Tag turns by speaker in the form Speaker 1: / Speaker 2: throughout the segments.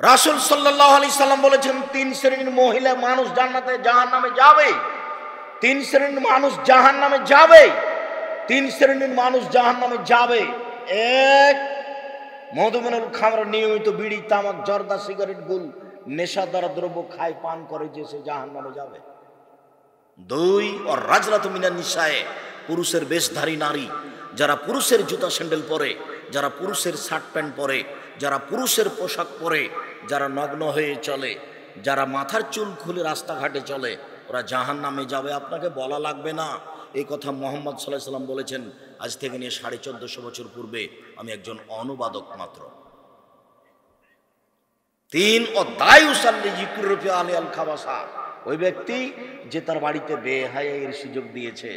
Speaker 1: রাসূল সাল্লাল্লাহু আলাইহি সাল্লাম বলেছেন, তিন শ্রেণীর মহিলা মানুষ জান্নাতে জাহান্নামে যাবে। তিন শ্রেণীর মানুষ জাহান্নামে যাবে। তিন শ্রেণীর মানুষ জাহান্নামে যাবে। এক, মধুমেনুল খামর, নিয়মিত বিড়ি, তামাক, জর্দা, সিগারেট, গুল, নেশাদার দ্রব্য খায়, পান করে, যে সে জাহান্নামে যাবে। দুই, আর রাজরাতু মিনান নিসায়ে, পুরুষের বেশধারী নারী, যারা পুরুষের জুতা স্যান্ডেল পরে, যারা পুরুষের শার্ট প্যান্ট পরে, যারা পুরুষের পোশাক পরে, যারা নগ্ন হয়ে চলে, যারা মাথার চুল খুলে রাস্তাঘাটে চলে, ওরা জাহান্নামে যাবে। আপনাকে বলা লাগবে না, এই কথা মুহাম্মদ সাল্লাল্লাহু আলাইহি সাল্লাম বলেছেন। আজ থেকে নিয়ে 1450 বছর পূর্বে আমি একজন অনুবাদক মাত্র। তিন, ও দায়ুসাল্লি জিকুরফি আলিয়াল খাবাসা, ওই ব্যক্তি যে তার বাড়িতে বেহায়ার সুযোগ দিয়েছে,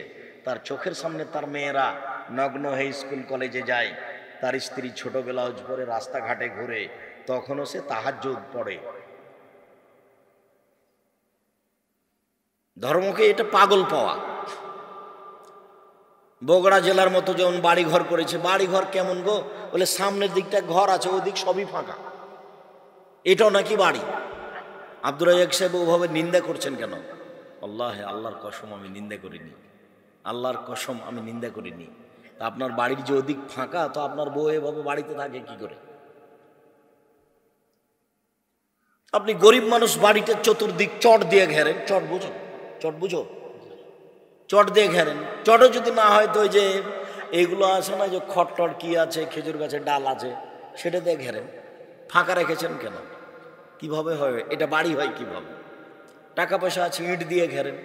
Speaker 1: তার চোখের সামনে তার মেয়েরা নগ্ন হয়ে স্কুল কলেজে যায়, তার স্ত্রী ছোট ব্লাউজ পরে রাস্তাঘাটে ঘুরে, তখনও সে তাহাজ্জুদ পড়ে। ধর্মকে এটা পাগল পাওয়া। বগুড়া জেলার মতো যেমন বাড়ি ঘর করেছে, বাড়ি ঘর কেমন গো, বলে সামনের দিকটা ঘর আছে, ওই দিক সবই ফাঁকা, এটাও নাকি বাড়ি। আব্দুর রাজ্জাক সাহেব ওভাবে নিন্দা করছেন কেন? আল্লাহর কসম আমি নিন্দা করিনি, আল্লাহর কসম আমি নিন্দা করিনি। তা আপনার বাড়ির যে ওদিক ফাঁকা, তো আপনার বউ এভাবে বাড়িতে থাকে কি করে? আপনি গরিব মানুষ, বাড়িতে চতুর্দিক চট দিয়ে ঘেরেন, চট বুঝো, চট বুঝো, চট দিয়ে ঘেরেন। চটও যদি না হয় তো ওই যে এইগুলো আছে না, যে খড় কি আছে, খেজুর গাছের ডাল আছে, সেটা দিয়ে ঘেরেন। ফাঁকা রেখেছেন কেন? কিভাবে হয় এটা বাড়ি হয় কিভাবে? টাকা পয়সা আছে, ইট দিয়ে ঘেরেন।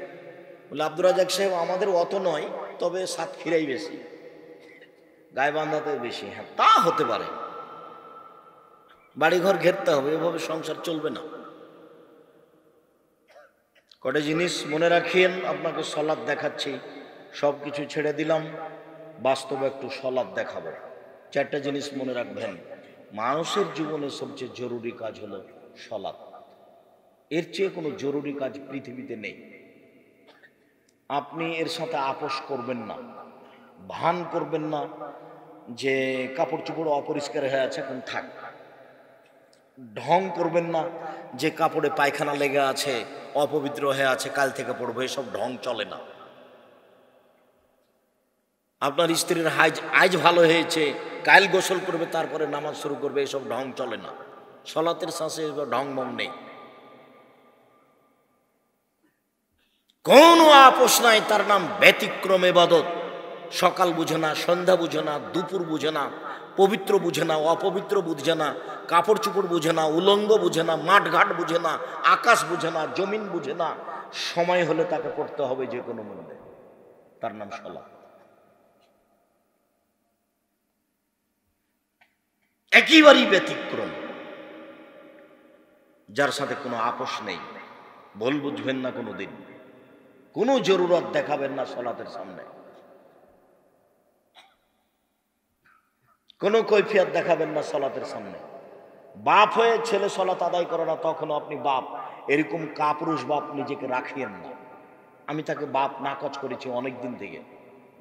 Speaker 1: বলে আব্দুর রাজ্জাক সাহেব আমাদের অত নয়, তবে সাতক্ষীরাই বেশি, গাইবান্ধাতে বেশি। হ্যাঁ, তা হতে পারে, বাড়িঘর ঘেরতে হবে, এভাবে সংসার চলবে না। কটা জিনিস মনে রাখিয়েন, আপনাকে সলাৎ দেখাচ্ছি, সব কিছু ছেড়ে দিলাম, বাস্তবে একটু সলাৎ দেখাবো। চারটা জিনিস মনে রাখবেন। মানুষের জীবনে সবচেয়ে জরুরি কাজ হলো সলাৎ। এর চেয়ে কোনো জরুরি কাজ পৃথিবীতে নেই। আপনি এর সাথে আপোষ করবেন না, ভান করবেন না যে কাপড় চোপড় অপরিষ্কার হয়ে আছে, এখন থাক। ঢং করবেন না যে কাপড়ে পায়খানা লেগে আছে, অপবিত্র হয়ে আছে, কাল থেকে পড়বো, এসব ঢং চলে না। আপনার স্ত্রীর আজ ভালো হয়েছে, কাল গোসল করবে, তারপরে নামাজ শুরু করবে, এসব ঢং চলে না। সলাতের শ্বাসে ঢং মং নেই, কোনো আপোষ নাই, তার নাম ব্যতিক্রম ইবাদত। সকাল বুঝে না, সন্ধ্যা বুঝে না, দুপুর বুঝে না, পবিত্র বুঝে না, অপবিত্র বুঝে না, কাপড় চোপড় বুঝে না, উলঙ্গ বুঝে না, মাঠঘাট বুঝে না, আকাশ বুঝে না, জমিন বুঝে না, সময় হলে তাকে পড়তে হবে যে কোনো মূল্যে, তার নাম সলাত। একেবারেই ব্যতিক্রম, যার সাথে কোনো আপোষ নেই। ভুল বুঝবেন না কোনোদিন, কোনো জরুরত দেখাবেন না সলাতের সামনে, কোনো কৈফিয়ত দেখাবেন না সলাতের সামনে। বাপ হয়ে ছেলে সলাত আদায় করে না, তখনও আপনি বাপ, এরকম কাপুরুষ বাপ নিজেকে রাখিয়েন না। আমি তাকে বাপ নাকচ করেছি অনেক দিন থেকে,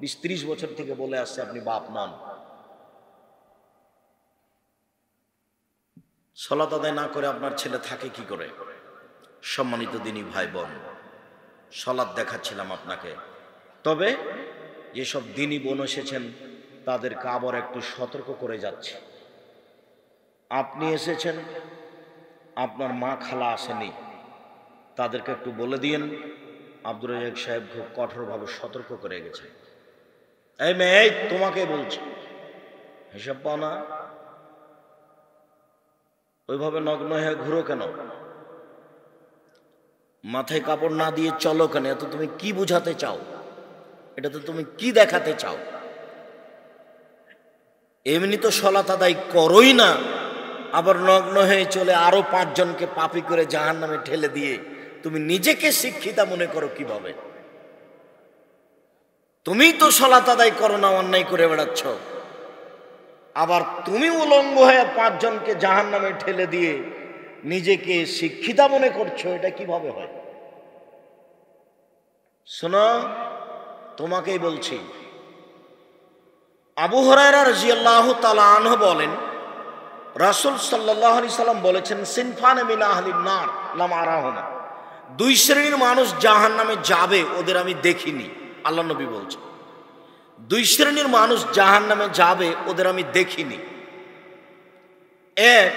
Speaker 1: 20-30 বছর থেকে বলে আসছে আপনি বাপ নন। সলাত আদায় না করে আপনার ছেলে থাকে কি করে? সম্মানিত দিনী ভাই বোন, সলাত দেখাচ্ছিলাম আপনাকে। তবে যেসব দিনী বোন এসেছেন তাদেরকে আবার একটু সতর্ক করে যাচ্ছে। আপনি এসেছেন, আপনার মা খালা আসেনি, তাদেরকে একটু বলে দিয়েন। আব্দুর রাজ্জাক সাহেব খুব কঠোরভাবে সতর্ক করে গেছে। এই মেয়ে, তোমাকে বলছি, হিসাব পাও না, ওইভাবে নগ্ন হয়ে ঘুরো কেন? মাথায় কাপড় না দিয়ে চলো কেন? এত তুমি কি বুঝাতে চাও? এটা তো তুমি কি দেখাতে চাও? এমনি তো সলাত আদায় করোই না, আবার নগ্ন হয়ে চলে আরো 5 জনকে পাপী করে জাহান্নামে ঠেলে দিয়ে তুমি নিজেকে শিক্ষিতা মনে করো কিভাবে? তুমি তো সলাত আদায় করো না, অন্যায় করে বেড়াচ্ছ, আবার তুমি উলঙ্গ হয়ে 5 জনকে জাহান্নামে ঠেলে দিয়ে নিজেকে শিক্ষিতা মনে করছো, এটা কিভাবে হয়? শোনো, তোমাকেই বলছি। আবু হুরায়রা রাদিয়াল্লাহু তাআলা আনহু বলেন, রাসূল সাল্লাল্লাহু আলাইহি সাল্লাম বলেছেন, সিনফানে মিন আহলিন নার লাম আরাহুমা, দুই শ্রেণীর মানুষ জাহান্নামে যাবে, ওদের আমি দেখিনি। আল্লাহ নবী বলছেন, দুই শ্রেণীর মানুষ জাহান্নামে যাবে, ওদের আমি দেখিনি। এক,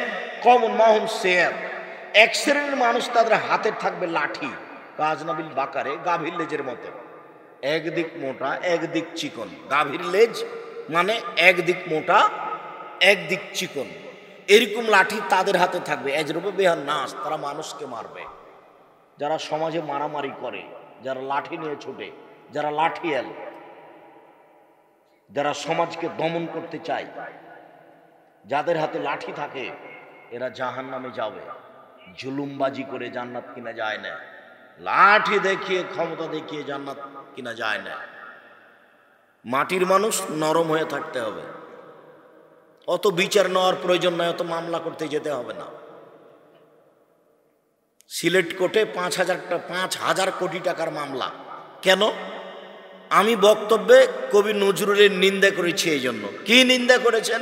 Speaker 1: কমন মাহুম সেয়ার, এক শ্রেণীর মানুষ তাদের হাতে থাকবে লাঠি, কাজনাবিল বাকারে, গাভীর লেজের মতো, একদিক মোটা একদিক চিকন। গাভীর লেজ মানে একদিক মোটা একদিক চিকন, এরকম লাঠি তাদের হাতে থাকবে। এজরুবে বেহান নাস, তারা মানুষকে মারবে। যারা সমাজে মারামারি করে, যারা লাঠি নিয়ে ছুটে, যারা লাঠিয়াল, যারা সমাজকে দমন করতে চায়, যাদের হাতে লাঠি থাকে, এরা জাহান্নামে যাবে। জুলুমবাজি করে জান্নাত কিনা যায় না, লাঠি দেখিয়ে ক্ষমতা দেখিয়ে জান্নাত কিনা যায় না। মাটির মানুষ নরম হয়ে থাকতে হবে, অত বিচার নেওয়ার প্রয়োজন নয়, অত মামলা করতে যেতে হবে না। সিলেট কোর্টে 5,000 কোটি টাকার মামলা কেন? আমি বক্তব্যে কবি নজরুলের নিন্দা করেছি। এই জন্য কি নিন্দা করেছেন?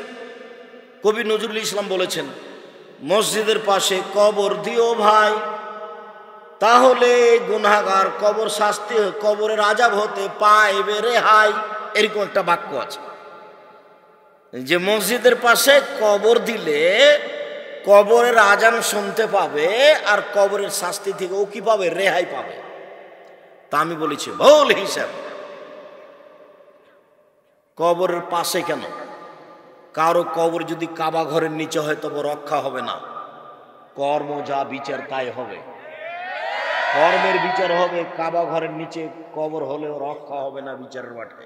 Speaker 1: কবি নজরুল ইসলাম বলেছেন, মসজিদের পাশে কবর দিও ভাই, তাহলে গুনাহগার কবর শাস্তি, কবরের আযাব হতে পাইবে রেহাই। এরকম একটা বাক্য আছে যে মসজিদের পাশে কবর দিলে কবরের আজান শুনতে পাবে, আর কবরের শাস্তি থেকে ও কি পাবে? রেহাই পাবে। তা আমি বলেছি ভুল হিসাব। কবরের পাশে কেন? কারো কবর যদি কাবা ঘরের নিচে হয় তবে রক্ষা হবে না। কর্ম যা বিচার তাই হবে, কর্মের বিচার হবে। কাবা ঘরের নিচে কবর হলেও রক্ষা হবে না বিচারের মাঠে।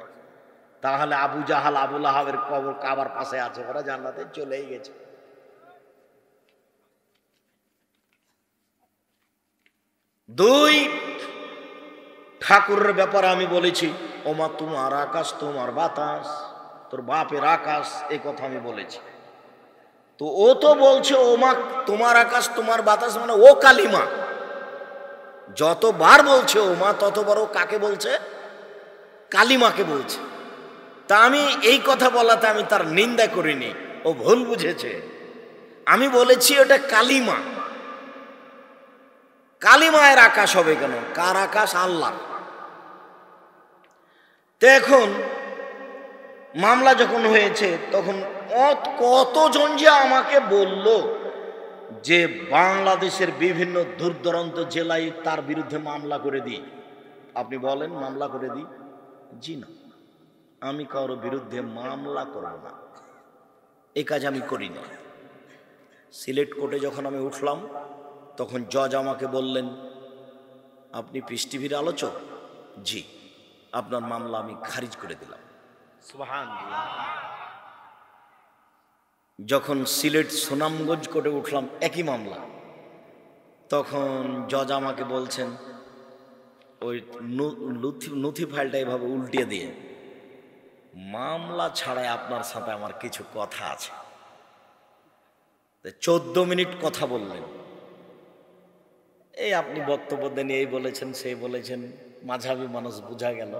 Speaker 1: তাহলে আবু জাহাল, আবু লাহাবের কবর কাবার পাশে আছে, ওরা জান্নাতে চলেই গেছে। দুই, ঠাকুরের ব্যাপারে আমি বলেছি, ওমা তোমার আকাশ তোমার বাতাস, তোর বাপের আকাশ, এই কথা আমি বলেছি। তো ও তো বলছে ওমা তোমার আকাশ তোমার বাতাস, মানে ও কালিমা। যতবার বলছে ওমা, ততবার ও কাকে বলছে? কালিমাকে বলছে। তা আমি এই কথা বলাতে আমি তার নিন্দা করিনি, ও ভুল বুঝেছে। আমি বলেছি ওটা কালিমা। কালিমায়ের আকাশ হবে কেন? কার আকাশ? আল্লাহ। তো এখন মামলা যখন হয়েছে তখন কতজন যে আমাকে বলল যে বাংলাদেশের বিভিন্ন দূর দূরান্ত জেলায় তার বিরুদ্ধে মামলা করে দিই। আপনি বলেন মামলা করে দিই? জি না, আমি কারো বিরুদ্ধে মামলা করব না, এই কাজ আমি করি না। সিলেট কোর্টে যখন আমি উঠলাম তখন জজ আমাকে বললেন, আপনি পিস টিভির আলোচক? জি। আপনার মামলা আমি খারিজ করে দিলাম। সুবহানাল্লাহ। যখন সিলেট সুনামগঞ্জ কোর্টে উঠলাম একই মামলা, তখন জজ আমাকে বলছেন, ওই নথি ফাইলটা এভাবে উল্টিয়ে দিয়ে, মামলা ছাড়াই আপনার সাথে আমার কিছু কথা আছে। 14 মিনিট কথা বললেন। এই আপনি বক্তব্য দেন, এই বলেছেন সেই বলেছেন, মাঝাবি মানুষ বোঝা গেল।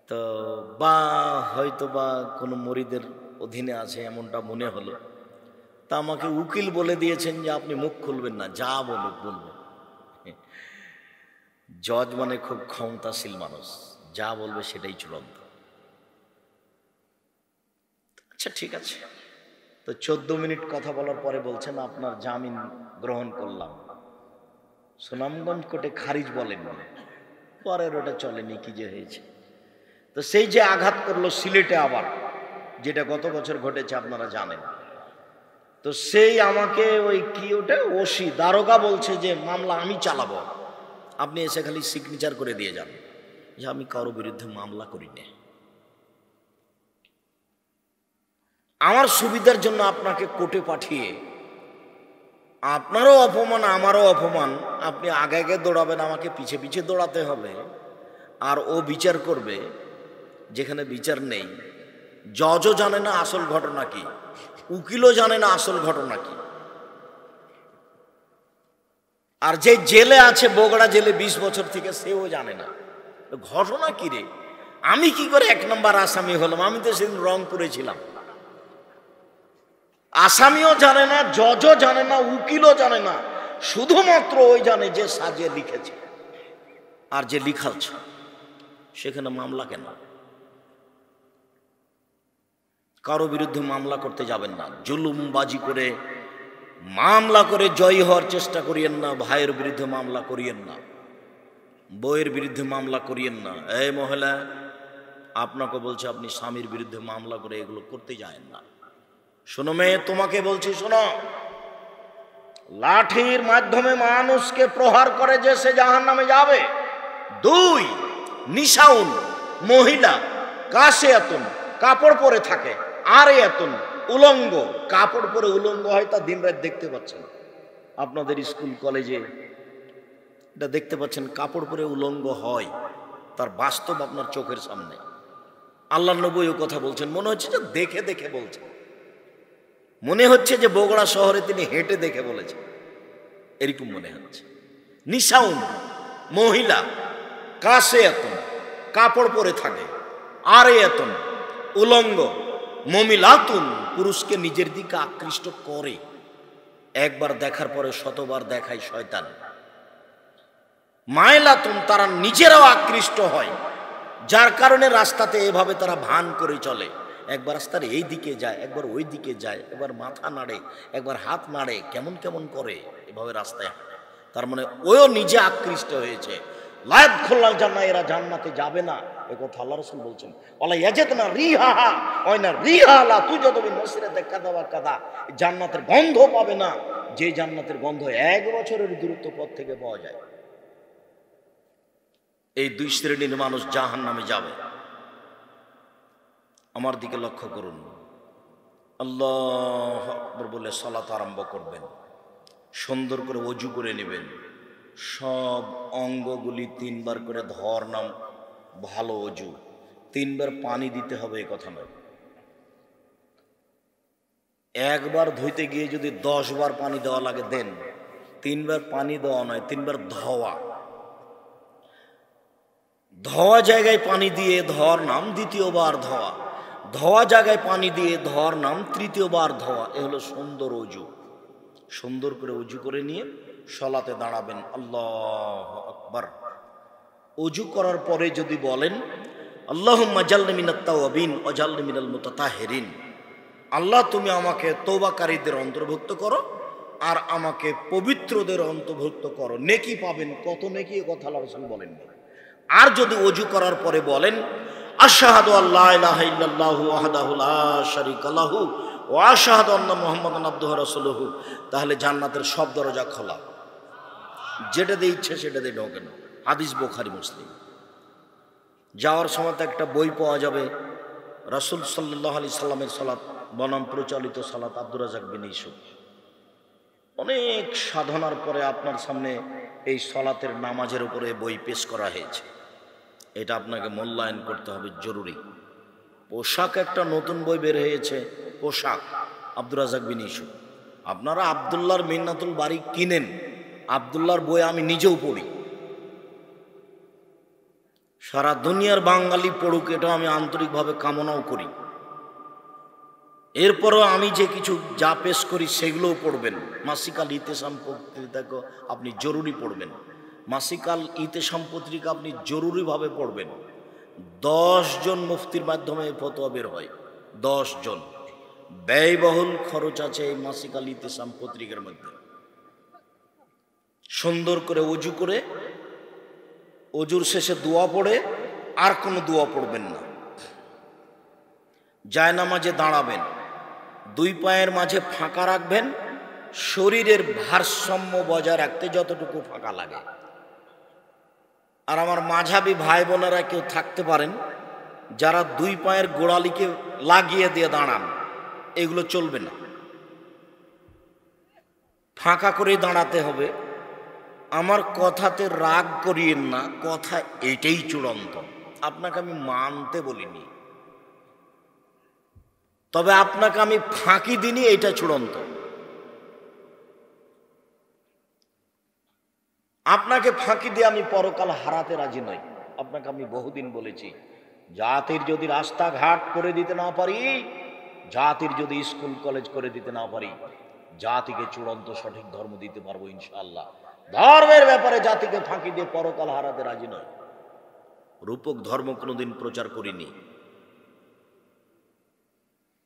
Speaker 1: তো বা হয়তো বা কোনো মরিদের অধীনে আছে এমনটা মনে হলো। তা আমাকে উকিল বলে দিয়েছেন যে আপনি মুখ খুলবেন না, যা বলুক বলবেন। জজ মানে খুব ক্ষমতাশীল মানুষ, যা বলবে সেটাই চূড়ান্ত। আচ্ছা ঠিক আছে। তো 14 মিনিট কথা বলার পরে বলছেন আপনার জামিন গ্রহণ করলাম। সুনামগঞ্জ কোর্টে খারিজ বলেন, পরের ওটা চলেনি, কি যে হয়েছে। তো সেই যে আঘাত করলো সিলেটে আবার, যেটা গত বছর ঘটেছে আপনারা জানেন। তো সেই আমাকে ওই কি ওটা ওসি দারোগা বলছে যে মামলা আমি চালাবো, আপনি এসে খালি সিগনেচার করে দিয়ে যান যে আমি কারো বিরুদ্ধে মামলা করি না। আমার সুবিধার জন্য আপনাকে কোর্টে পাঠিয়ে আপনারও অপমান আমারও অপমান, আপনি আগে আগে দৌড়াবেন, আমাকে পিছে পিছে দৌড়াতে হবে। আর ও বিচার করবে যেখানে বিচার নেই। জজও জানে না আসল ঘটনা কি, উকিলও জানে না আসল ঘটনা কি। আর যে জেলে আছে বগুড়া জেলে 20 বছর থেকে, সেও জানে না ঘটনা কি রে। আমি কি করে 1 নম্বর আসামি হলাম? আমি তো সেদিন রংপুরে ছিলাম। আসামিও জানে না, জজও জানে না, উকিলও জানে না, শুধুমাত্র ওই জানে যে সাজিয়ে লিখেছে আর যে লিখাচ্ছে। সেখানে মামলা কেন? কারো বিরুদ্ধে মামলা করতে যাবেন না। জুলুমবাজি করে মামলা করে জয়ী হওয়ার চেষ্টা করিয়েন না। ভাইয়ের বিরুদ্ধে মামলা করিয়েন না, বউয়ের বিরুদ্ধে মামলা করিয়েন না। এই মহিলা, আপনাকে বলছে আপনি স্বামীর বিরুদ্ধে মামলা করে এগুলো করতে যায়েন না। শোনো মেয়ে, তোমাকে বলছি শোনো, লাঠির মাধ্যমে মানুষকে প্রহার করে যে সে জাহান্নামে যাবে। 2, নিশাউন মহিলা, কাশিয়াতুন কাপড় পরে থাকে, আর এতুন উলঙ্গ, কাপড় পরে উলঙ্গ হয়, তা দিনরাত দেখতে পাচ্ছেন আপনাদের স্কুল কলেজে, এটা দেখতে পাচ্ছেন কাপড় পরে উলঙ্গ হয়, তার বাস্তব আপনার চোখের সামনে। আল্লাহর নবী ও কথা বলছেন, মনে হচ্ছে যে দেখে দেখে বলছেন, মনে হচ্ছে যে বগুড়া শহরে তিনি হেঁটে দেখে বলেছেন, এরকম মনে হচ্ছে। নিশাউন মহিলা, কাশিয়াতুন কাপড় পরে থাকে, আর এতুন উলঙ্গ, মমিলাতুন পুরুষকে নিজের দিকে আকৃষ্ট করে, একবার দেখার পরে শতবার দেখায় শয়তান। মাইলাতুন তারা নিজেরাও আকৃষ্ট হয়, যার কারণে রাস্তাতে এভাবে তারা ভান করে চলে, একবার রাস্তার এই দিকে যায়, একবার ওই দিকে যায়, একবার মাথা নাড়ে, একবার হাত নাড়ে, কেমন কেমন করে এভাবে রাস্তায় হাঁটে। তার মানে ওও নিজে আকৃষ্ট হয়েছে। লায়াত খুল্লাল জান্নাহ, এরা জান্নাতে যাবে না, এ কথা আল্লাহ রাসূল বলছেন। ওয়ালা ইয়াজিদনা রিহাহা ওয়াইনা রিহালা তুজাদু বিন নসরাতি কাদা ওয়া কাদা, জান্নাতের গন্ধ পাবে না, যে জান্নাতের গন্ধ 1 বছরের দূরত্ব পথ থেকে পাওয়া যায়। এই 2 শ্রেণীর মানুষ জাহান্নামে যাবে। আমার দিকে লক্ষ্য করুন। আল্লাহু আকবার বলে সালাত আরম্ভ করবেন, সুন্দর করে ওযু করে নেবেন, সব অঙ্গগুলি 3 বার করে ধর নাম, ভালো ওযু, 3 বার পানি দিতে হবে এই কথা নয়। একবার ধুইতে গিয়ে যদি 10 বার পানি দেওয়া লাগে দেন, 3 বার পানি দেওয়া নয়, 3 বার ধোয়া। ধোয়া জায়গায় পানি দিয়ে ধর নাম, দ্বিতীয়বার ধোয়া, ধোয়া জায়গায় পানি দিয়ে ধর নাম, তৃতীয়বার ধোয়া। এ হলো সুন্দর ওযু। সুন্দর করে ওযু করে নিয়ে সালাতে দাঁড়াবেন। আল্লাহু আকবার। ওযু করার পরে যদি বলেন আল্লাহুম্মা জালনি মিনাত তাওয়াবিন ওয়া জালনি মিনাল মুতাতাহহিরিন, আল্লাহ তুমি আমাকে তওবাকারীদের অন্তর্ভুক্ত করো আর আমাকে পবিত্রদের অন্তর্ভুক্ত করো, নেকি পাবেন। কত নেকি, এ কথা আল্লাহ রাসূল বলেন। আর যদি ওযু করার পরে বলেন আশহাদু আল্লা ইলাহা ইল্লাল্লাহু ওয়াহদাহু লা শারীকা লাহু ওয়া আশহাদু আন্না মুহাম্মাদান আবদুহু ওয়া রাসূলুহু, তাহলে জান্নাতের সব দরজা খোলা, যেটা দিয়ে ইচ্ছে সেটা দিয়ে ঢোকেন। হাদিস বুখারী মুসলিম। যাওয়ার সময় তো একটা বই পাওয়া যাবে, রাসূল সাল্লাল্লাহু আলাইহি সাল্লামের সালাত বনাম প্রচলিত সালাত, আব্দুর রাজ্জাক বিন ইউসুফ। অনেক সাধনার পরে আপনার সামনে এই সালাতের নামাজের উপরে বই পেশ করা হয়েছে, এটা আপনাকে মূল্যায়ন করতে হবে, জরুরি। পোশাক একটা নতুন বই বের হয়েছে, পোশাক, আব্দুর রাজ্জাক বিন ইউসুফ। আপনারা আব্দুল্লাহর মিন্নাতুল বারী কিনেন, আব্দুল্লাহর বই আমি নিজেও পড়ি, সারা দুনিয়ার বাঙালি পড়ুক, এটা আমি আন্তরিকভাবে কামনাও করি। এরপরও আমি যে কিছু যা পেশ করি সেগুলোও পড়বেন। মাসিকাল ইতেসাম পত্রিকা আপনি জরুরি পড়বেন, মাসিকাল ইতেসাম পত্রিকা আপনি জরুরিভাবে পড়বেন। 10 জন মুফতির মাধ্যমে ফতোয়া বের হয়, 10 জন। ব্যয়বহুল খরচ আছে এই মাসিকাল ইতেসাম পত্রিকার মধ্যে। সুন্দর করে ওযু করে, ওযুর শেষে দোয়া পড়ে, আর কোনো দোয়া পড়বেন না। জায়নামাজে দাঁড়াবেন, 2 পায়ের মাঝে ফাঁকা রাখবেন, শরীরের ভারসাম্য বজায় রাখতে যতটুকু ফাঁকা লাগে। আর আমার মাঝাবি ভাই বোনেরা কেউ থাকতে পারেন যারা 2 পায়ের গোড়ালিকে লাগিয়ে দিয়ে দাঁড়ান, এগুলো চলবে না, ফাঁকা করে দাঁড়াতে হবে। আমার কথাতে রাগ করিয়েন না, কথা এটাই চূড়ান্ত, আপনাকে আমি মানতে বলিনি, তবে আপনাকে আমি ফাঁকি দিইনি, এটা চূড়ান্ত। আপনাকে ফাঁকি দিয়ে আমি পরকাল হারাতে রাজি নই। আপনাকে আমি বহুদিন বলেছি, জাতির যদি রাস্তাঘাট করে দিতে না পারি, জাতির যদি স্কুল কলেজ করে দিতে না পারি, জাতিকে চূড়ান্ত সঠিক ধর্ম দিতে পারবো ইনশাআল্লাহ। ধর্মের ব্যাপারে জাতিকে ফাঁকি দিয়ে পরকাল হারাতে রাজি নয়। রূপক ধর্ম কোনোদিন প্রচার করিনি।